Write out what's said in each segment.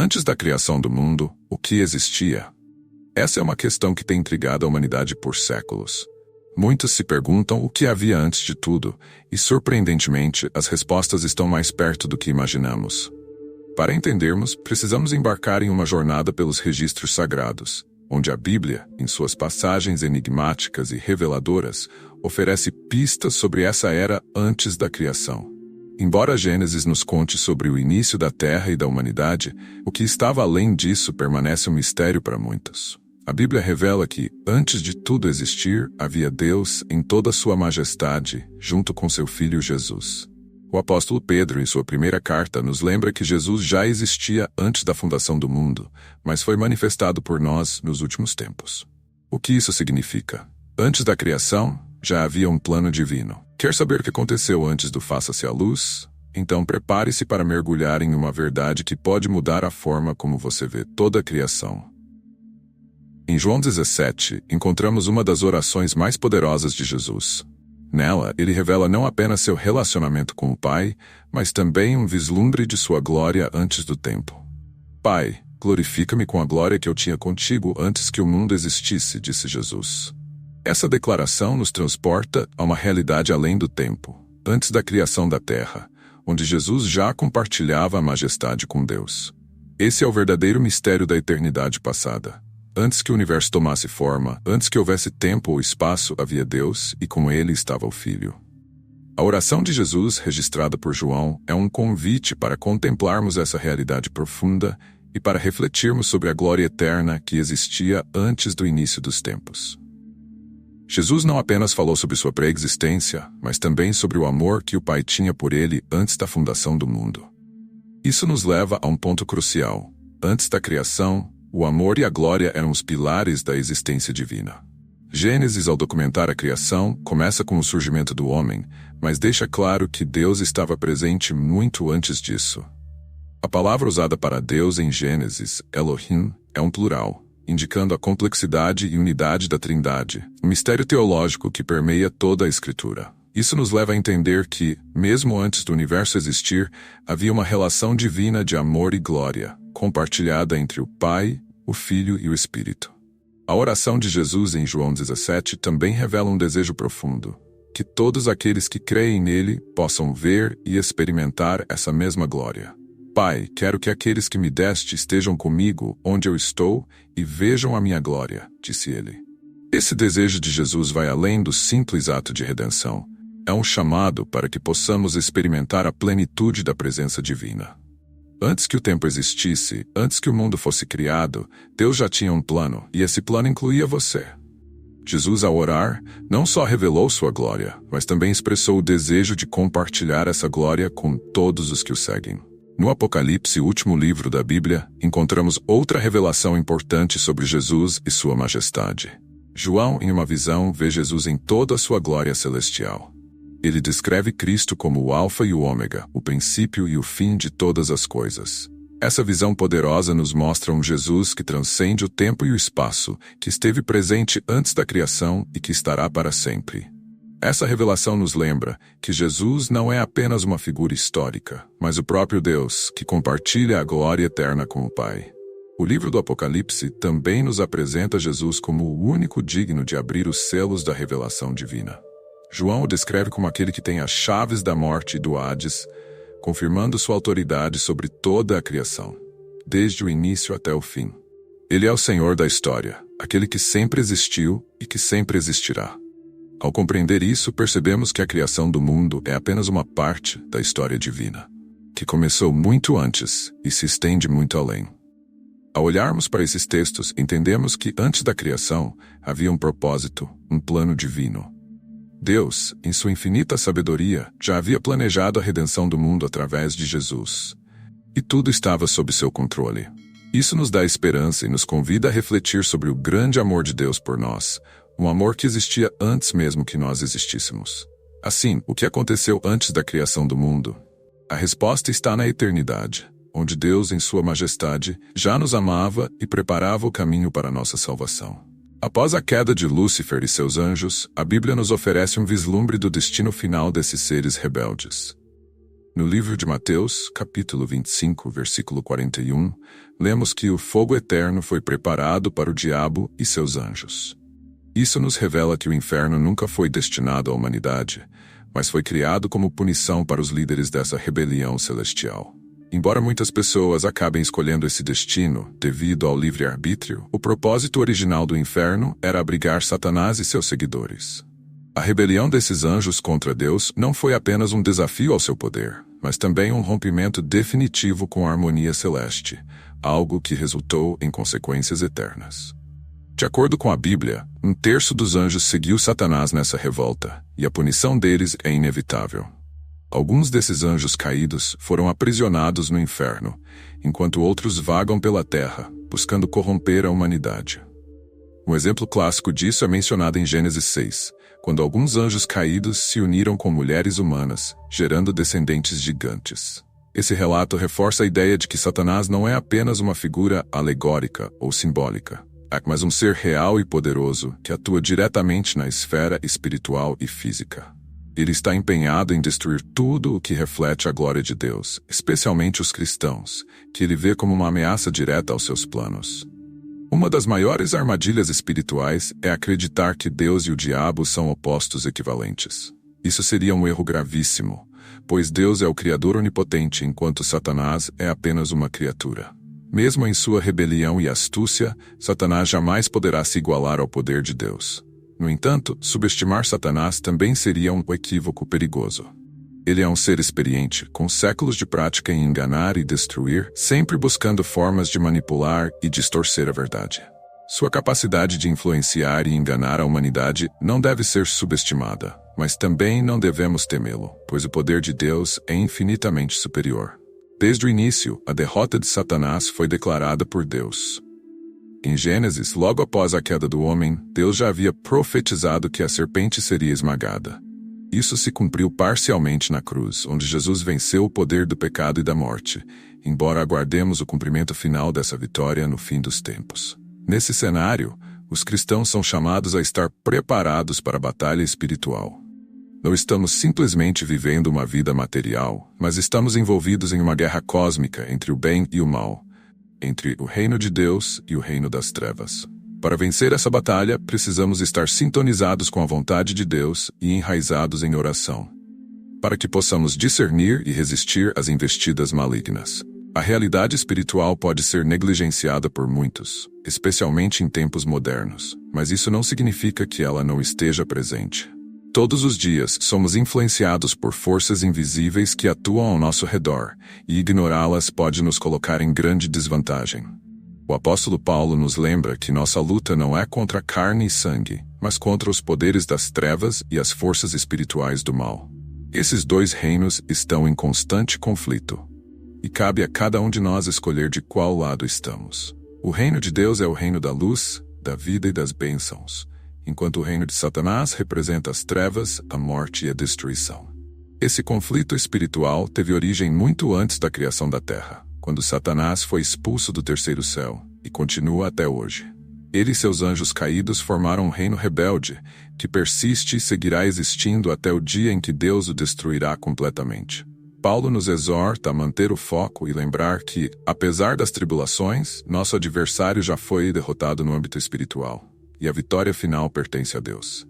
Antes da criação do mundo, o que existia? Essa é uma questão que tem intrigado a humanidade por séculos. Muitos se perguntam o que havia antes de tudo, e surpreendentemente, as respostas estão mais perto do que imaginamos. Para entendermos, precisamos embarcar em uma jornada pelos registros sagrados, onde a Bíblia, em suas passagens enigmáticas e reveladoras, oferece pistas sobre essa era antes da criação. Embora Gênesis nos conte sobre o início da Terra e da humanidade, o que estava além disso permanece um mistério para muitos. A Bíblia revela que, antes de tudo existir, havia Deus em toda a sua majestade, junto com seu Filho Jesus. O apóstolo Pedro, em sua primeira carta, nos lembra que Jesus já existia antes da fundação do mundo, mas foi manifestado por nós nos últimos tempos. O que isso significa? Antes da criação, já havia um plano divino. Quer saber o que aconteceu antes do Faça-se a Luz? Então prepare-se para mergulhar em uma verdade que pode mudar a forma como você vê toda a criação. Em João 17, encontramos uma das orações mais poderosas de Jesus. Nela, ele revela não apenas seu relacionamento com o Pai, mas também um vislumbre de sua glória antes do tempo. Pai, glorifica-me com a glória que eu tinha contigo antes que o mundo existisse, disse Jesus. Essa declaração nos transporta a uma realidade além do tempo, antes da criação da Terra, onde Jesus já compartilhava a majestade com Deus. Esse é o verdadeiro mistério da eternidade passada. Antes que o universo tomasse forma, antes que houvesse tempo ou espaço, havia Deus e com ele estava o Filho. A oração de Jesus, registrada por João, é um convite para contemplarmos essa realidade profunda e para refletirmos sobre a glória eterna que existia antes do início dos tempos. Jesus não apenas falou sobre sua pré-existência, mas também sobre o amor que o Pai tinha por ele antes da fundação do mundo. Isso nos leva a um ponto crucial. Antes da criação, o amor e a glória eram os pilares da existência divina. Gênesis, ao documentar a criação, começa com o surgimento do homem, mas deixa claro que Deus estava presente muito antes disso. A palavra usada para Deus em Gênesis, Elohim, é um plural, indicando a complexidade e unidade da Trindade, um mistério teológico que permeia toda a Escritura. Isso nos leva a entender que, mesmo antes do universo existir, havia uma relação divina de amor e glória, compartilhada entre o Pai, o Filho e o Espírito. A oração de Jesus em João 17 também revela um desejo profundo, que todos aqueles que creem nele possam ver e experimentar essa mesma glória. Pai, quero que aqueles que me deste estejam comigo onde eu estou e vejam a minha glória, disse ele. Esse desejo de Jesus vai além do simples ato de redenção. É um chamado para que possamos experimentar a plenitude da presença divina. Antes que o tempo existisse, antes que o mundo fosse criado, Deus já tinha um plano, e esse plano incluía você. Jesus, ao orar, não só revelou sua glória, mas também expressou o desejo de compartilhar essa glória com todos os que o seguem. No Apocalipse, o último livro da Bíblia, encontramos outra revelação importante sobre Jesus e sua majestade. João, em uma visão, vê Jesus em toda a sua glória celestial. Ele descreve Cristo como o Alfa e o Ômega, o princípio e o fim de todas as coisas. Essa visão poderosa nos mostra um Jesus que transcende o tempo e o espaço, que esteve presente antes da criação e que estará para sempre. Essa revelação nos lembra que Jesus não é apenas uma figura histórica, mas o próprio Deus, que compartilha a glória eterna com o Pai. O livro do Apocalipse também nos apresenta Jesus como o único digno de abrir os selos da revelação divina. João o descreve como aquele que tem as chaves da morte e do Hades, confirmando sua autoridade sobre toda a criação, desde o início até o fim. Ele é o Senhor da história, aquele que sempre existiu e que sempre existirá. Ao compreender isso, percebemos que a criação do mundo é apenas uma parte da história divina, que começou muito antes e se estende muito além. Ao olharmos para esses textos, entendemos que antes da criação havia um propósito, um plano divino. Deus, em sua infinita sabedoria, já havia planejado a redenção do mundo através de Jesus. E tudo estava sob seu controle. Isso nos dá esperança e nos convida a refletir sobre o grande amor de Deus por nós, um amor que existia antes mesmo que nós existíssemos. Assim, o que aconteceu antes da criação do mundo? A resposta está na eternidade, onde Deus, em sua majestade, já nos amava e preparava o caminho para a nossa salvação. Após a queda de Lúcifer e seus anjos, a Bíblia nos oferece um vislumbre do destino final desses seres rebeldes. No livro de Mateus, capítulo 25, versículo 41, lemos que o fogo eterno foi preparado para o diabo e seus anjos. Isso nos revela que o inferno nunca foi destinado à humanidade, mas foi criado como punição para os líderes dessa rebelião celestial. Embora muitas pessoas acabem escolhendo esse destino devido ao livre-arbítrio, o propósito original do inferno era abrigar Satanás e seus seguidores. A rebelião desses anjos contra Deus não foi apenas um desafio ao seu poder, mas também um rompimento definitivo com a harmonia celeste, algo que resultou em consequências eternas. De acordo com a Bíblia, 1/3 dos anjos seguiu Satanás nessa revolta, e a punição deles é inevitável. Alguns desses anjos caídos foram aprisionados no inferno, enquanto outros vagam pela terra, buscando corromper a humanidade. Um exemplo clássico disso é mencionado em Gênesis 6, quando alguns anjos caídos se uniram com mulheres humanas, gerando descendentes gigantes. Esse relato reforça a ideia de que Satanás não é apenas uma figura alegórica ou simbólica, mas um ser real e poderoso que atua diretamente na esfera espiritual e física. Ele está empenhado em destruir tudo o que reflete a glória de Deus, especialmente os cristãos, que ele vê como uma ameaça direta aos seus planos. Uma das maiores armadilhas espirituais é acreditar que Deus e o diabo são opostos equivalentes. Isso seria um erro gravíssimo, pois Deus é o Criador onipotente enquanto Satanás é apenas uma criatura. Mesmo em sua rebelião e astúcia, Satanás jamais poderá se igualar ao poder de Deus. No entanto, subestimar Satanás também seria um equívoco perigoso. Ele é um ser experiente, com séculos de prática em enganar e destruir, sempre buscando formas de manipular e distorcer a verdade. Sua capacidade de influenciar e enganar a humanidade não deve ser subestimada, mas também não devemos temê-lo, pois o poder de Deus é infinitamente superior. Desde o início, a derrota de Satanás foi declarada por Deus. Em Gênesis, logo após a queda do homem, Deus já havia profetizado que a serpente seria esmagada. Isso se cumpriu parcialmente na cruz, onde Jesus venceu o poder do pecado e da morte, embora aguardemos o cumprimento final dessa vitória no fim dos tempos. Nesse cenário, os cristãos são chamados a estar preparados para a batalha espiritual. Não estamos simplesmente vivendo uma vida material, mas estamos envolvidos em uma guerra cósmica entre o bem e o mal, entre o reino de Deus e o reino das trevas. Para vencer essa batalha, precisamos estar sintonizados com a vontade de Deus e enraizados em oração, para que possamos discernir e resistir às investidas malignas. A realidade espiritual pode ser negligenciada por muitos, especialmente em tempos modernos, mas isso não significa que ela não esteja presente. Todos os dias somos influenciados por forças invisíveis que atuam ao nosso redor, e ignorá-las pode nos colocar em grande desvantagem. O apóstolo Paulo nos lembra que nossa luta não é contra carne e sangue, mas contra os poderes das trevas e as forças espirituais do mal. Esses dois reinos estão em constante conflito, e cabe a cada um de nós escolher de qual lado estamos. O reino de Deus é o reino da luz, da vida e das bênçãos, enquanto o reino de Satanás representa as trevas, a morte e a destruição. Esse conflito espiritual teve origem muito antes da criação da Terra, quando Satanás foi expulso do terceiro céu, e continua até hoje. Ele e seus anjos caídos formaram um reino rebelde, que persiste e seguirá existindo até o dia em que Deus o destruirá completamente. Paulo nos exorta a manter o foco e lembrar que, apesar das tribulações, nosso adversário já foi derrotado no âmbito espiritual, e a vitória final pertence a Deus.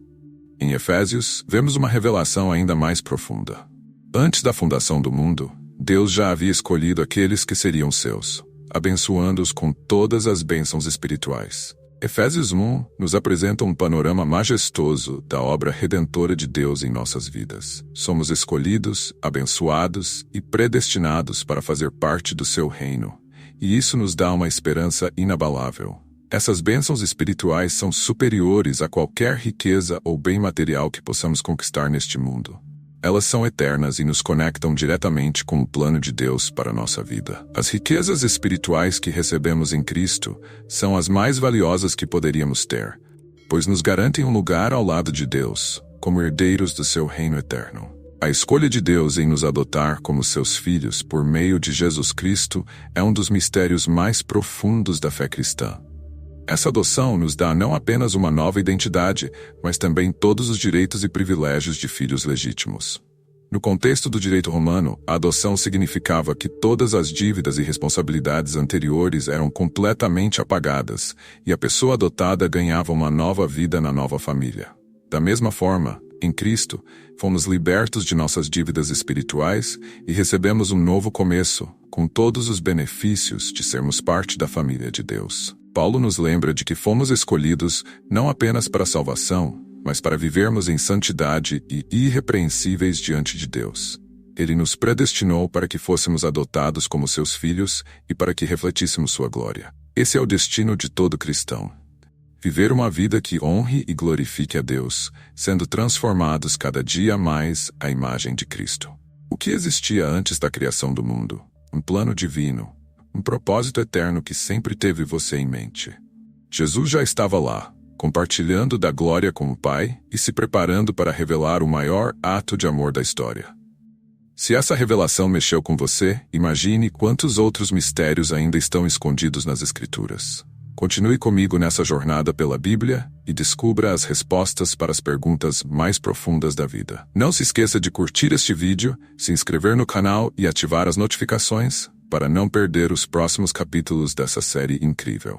Em Efésios, vemos uma revelação ainda mais profunda. Antes da fundação do mundo, Deus já havia escolhido aqueles que seriam seus, abençoando-os com todas as bênçãos espirituais. Efésios 1 nos apresenta um panorama majestoso da obra redentora de Deus em nossas vidas. Somos escolhidos, abençoados e predestinados para fazer parte do seu reino, e isso nos dá uma esperança inabalável. Essas bênçãos espirituais são superiores a qualquer riqueza ou bem material que possamos conquistar neste mundo. Elas são eternas e nos conectam diretamente com o plano de Deus para a nossa vida. As riquezas espirituais que recebemos em Cristo são as mais valiosas que poderíamos ter, pois nos garantem um lugar ao lado de Deus, como herdeiros do seu reino eterno. A escolha de Deus em nos adotar como seus filhos por meio de Jesus Cristo é um dos mistérios mais profundos da fé cristã. Essa adoção nos dá não apenas uma nova identidade, mas também todos os direitos e privilégios de filhos legítimos. No contexto do direito romano, a adoção significava que todas as dívidas e responsabilidades anteriores eram completamente apagadas, e a pessoa adotada ganhava uma nova vida na nova família. Da mesma forma, em Cristo, fomos libertos de nossas dívidas espirituais e recebemos um novo começo, com todos os benefícios de sermos parte da família de Deus. Paulo nos lembra de que fomos escolhidos não apenas para a salvação, mas para vivermos em santidade e irrepreensíveis diante de Deus. Ele nos predestinou para que fôssemos adotados como seus filhos e para que refletíssemos sua glória. Esse é o destino de todo cristão. Viver uma vida que honre e glorifique a Deus, sendo transformados cada dia mais à imagem de Cristo. O que existia antes da criação do mundo? Um plano divino, um propósito eterno que sempre teve você em mente. Jesus já estava lá, compartilhando da glória com o Pai e se preparando para revelar o maior ato de amor da história. Se essa revelação mexeu com você, imagine quantos outros mistérios ainda estão escondidos nas Escrituras. Continue comigo nessa jornada pela Bíblia e descubra as respostas para as perguntas mais profundas da vida. Não se esqueça de curtir este vídeo, se inscrever no canal e ativar as notificações para não perder os próximos capítulos dessa série incrível.